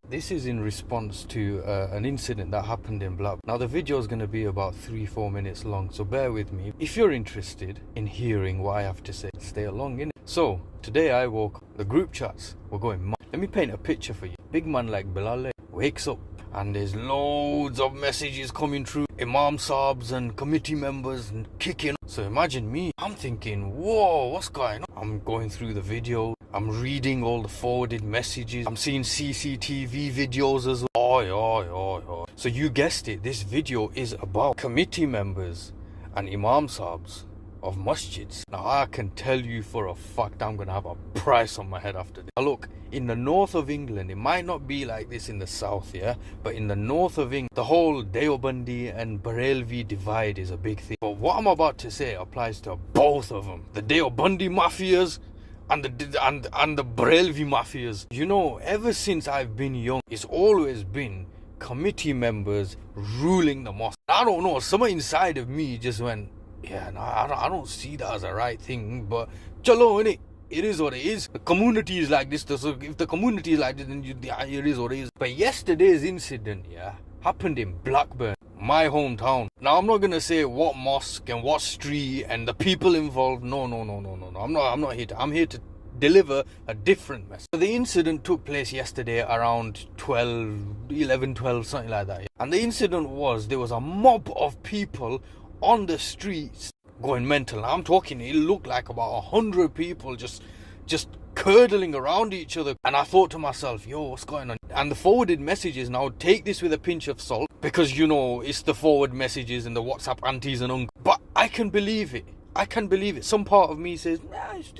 This is in response to an incident that happened in Blackburn. Now the video is going to be about 3-4 minutes long, so bear with me. If you're interested in hearing what I have to say, stay along in it. So today I woke the group chats were going mad. Let me paint a picture for you. Big man like Bilal wakes up and there's loads of messages coming through, Imam Saabs and committee members and kicking. So imagine me, I'm thinking, whoa, what's going on? I'm going through the video, I'm reading all the forwarded messages, I'm seeing CCTV videos as well. Oi, oi, oi, oi. So you guessed it, this video is about committee members and Imam Saabs of Masjids. Now I can tell you for a fact I'm gonna have a price on my head after this. Now look, in the north of England, it might not be like this in the south, yeah, but in the north of England, the whole Deobandi and Barelvi divide is a big thing. But what I'm about to say applies to both of them, the Deobandi mafias and the Barelvi mafias. You know, ever since I've been young, it's always been committee members ruling the mosque. I don't know, somewhere inside of me just went, yeah, no, I don't see that as a right thing, but chalo, innit? It is what it is. The community is like this, so if the community is like this, then it is what it is. But yesterday's incident, yeah, happened in Blackburn, my hometown. Now, I'm not going to say what mosque and what street and the people involved. No. I'm not here to. I'm here to deliver a different message. So the incident took place yesterday around 11, 12, something like that. Yeah? And the incident was, there was a mob of people on the streets going mental. I'm talking, it looked like about 100 people just curdling around each other. And I thought to myself, yo, what's going on? And the forwarded messages, now take this with a pinch of salt, because you know it's the forward messages and the WhatsApp aunties and uncles. But I can believe it. Some part of me says, nah, it's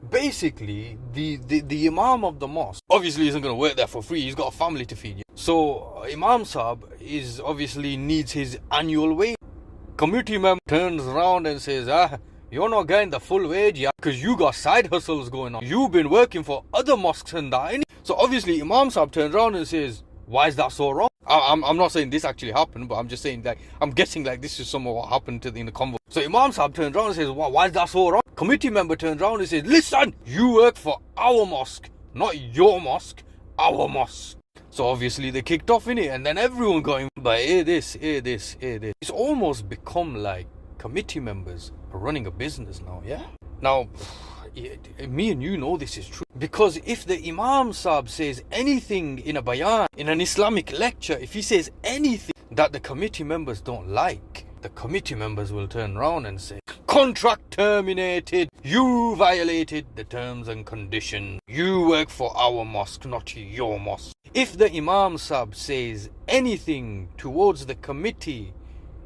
basically the Imam of the mosque obviously isn't going to work there for free. He's got a family to feed. So Imam Saab is obviously needs his annual wage. Committee member turns around and says, you're not getting the full wage yet because you got side hustles going on. You've been working for other mosques and that, innit? So obviously Imam Saab turns around and says, why is that so wrong? I'm not saying this actually happened, but I'm just saying that I'm guessing like this is some of what happened in the convo. So Imam Saab turns around and says, why is that so wrong? Committee member turns around and says, listen, you work for our mosque, not your mosque, our mosque. So obviously they kicked off in it, and then everyone got in. But hear this. It's almost become like committee members are running a business now, yeah? Now, me and you know this is true. Because if the Imam Saab says anything in a bayan, in an Islamic lecture, if he says anything that the committee members don't like, the committee members will turn around and say, contract terminated. You violated the terms and conditions. You work for our mosque, not your mosque. If the Imam Saab says anything towards the committee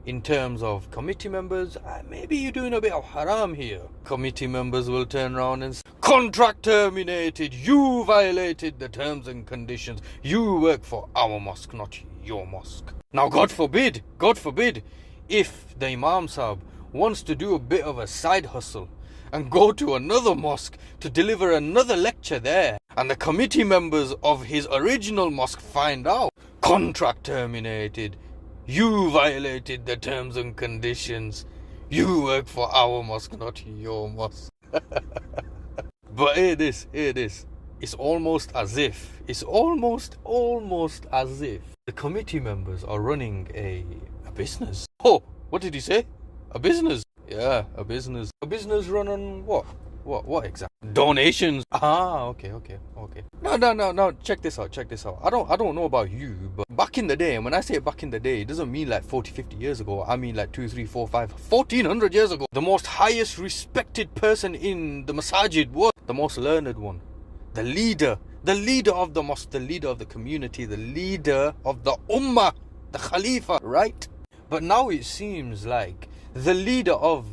in terms of committee members, maybe you're doing a bit of haram here. Committee members will turn around and say, contract terminated. You violated the terms and conditions. You work for our mosque, not your mosque. Now, God forbid, if the Imam Saab wants to do a bit of a side hustle and go to another mosque to deliver another lecture there, and the committee members of his original mosque find out, contract terminated, you violated the terms and conditions, you work for our mosque, not your mosque. But hear this, it's almost as if the committee members are running a business. Oh, what did he say? A business? Yeah, a business. A business run on what? What exactly? Donations. Okay. No, check this out. I don't know about you, but back in the day, and when I say back in the day, it doesn't mean like 40, 50 years ago. I mean like 2, 3, 4, 5, 1400 years ago. The most highest respected person in the Masjid was the most learned one. The leader of the mosque, the leader of the community, the leader of the ummah, the Khalifa, right? But now it seems like the leader of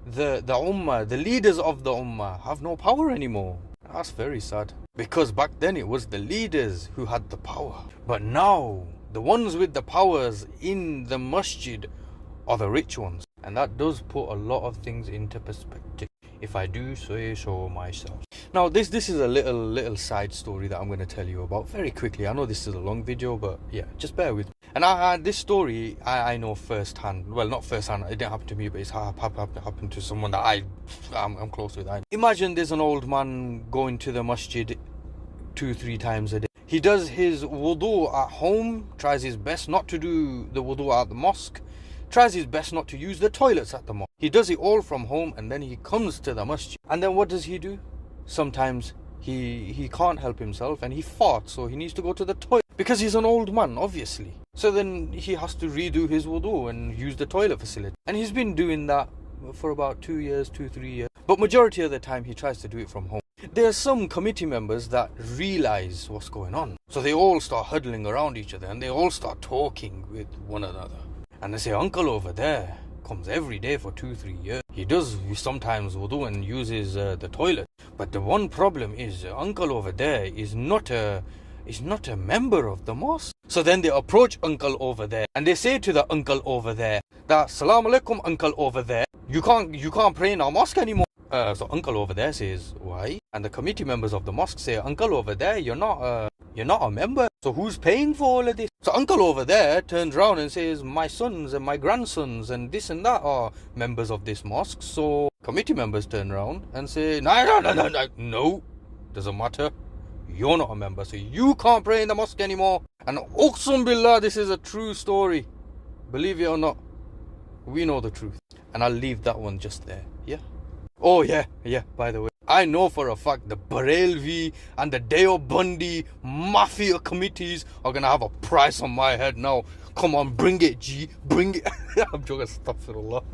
the ummah, the leaders of the ummah have no power anymore. That's very sad. Because back then it was the leaders who had the power. But now, the ones with the powers in the masjid are the rich ones. And that does put a lot of things into perspective, if I do say so myself. Now this is a little side story that I'm going to tell you about very quickly. I know this is a long video, but yeah, just bear with me. And this story I know firsthand. Well, not firsthand, it didn't happen to me, but it's happened to someone that I'm close with. Imagine there's an old man going to the masjid 2-3 times a day. He does his wudu at home, tries his best not to do the wudu at the mosque, tries his best not to use the toilets at the mosque. He does it all from home, and then he comes to the masjid. And then what does he do? Sometimes he can't help himself and he farts, so he needs to go to the toilet. Because he's an old man, obviously. So then he has to redo his wudu and use the toilet facility. And he's been doing that for about 2 years, 3 years. But majority of the time he tries to do it from home. There are some committee members that realize what's going on. So they all start huddling around each other and they all start talking with one another. And they say, uncle over there comes every day for 2-3 years. He does sometimes wudu and uses the toilet. But the one problem is uncle over there is not a member of the mosque. So then they approach uncle over there and they say to the uncle over there that, Assalamu alaikum, uncle over there, you can't pray in our mosque anymore. So uncle over there says, why? And the committee members of the mosque say, uncle over there, you're not a member. So who's paying for all of this? So uncle over there turns around and says, my sons and my grandsons and this and that are members of this mosque. So committee members turn around and say, no, doesn't matter. You're not a member, so you can't pray in the mosque anymore. And Uqsum Billah, this is a true story. Believe it or not, we know the truth. And I'll leave that one just there, yeah? Oh yeah, by the way, I know for a fact the Barelvi and the Deobandi Mafia committees are gonna have a price on my head now. Come on, bring it, G, bring it. I'm joking, astaghfirullah.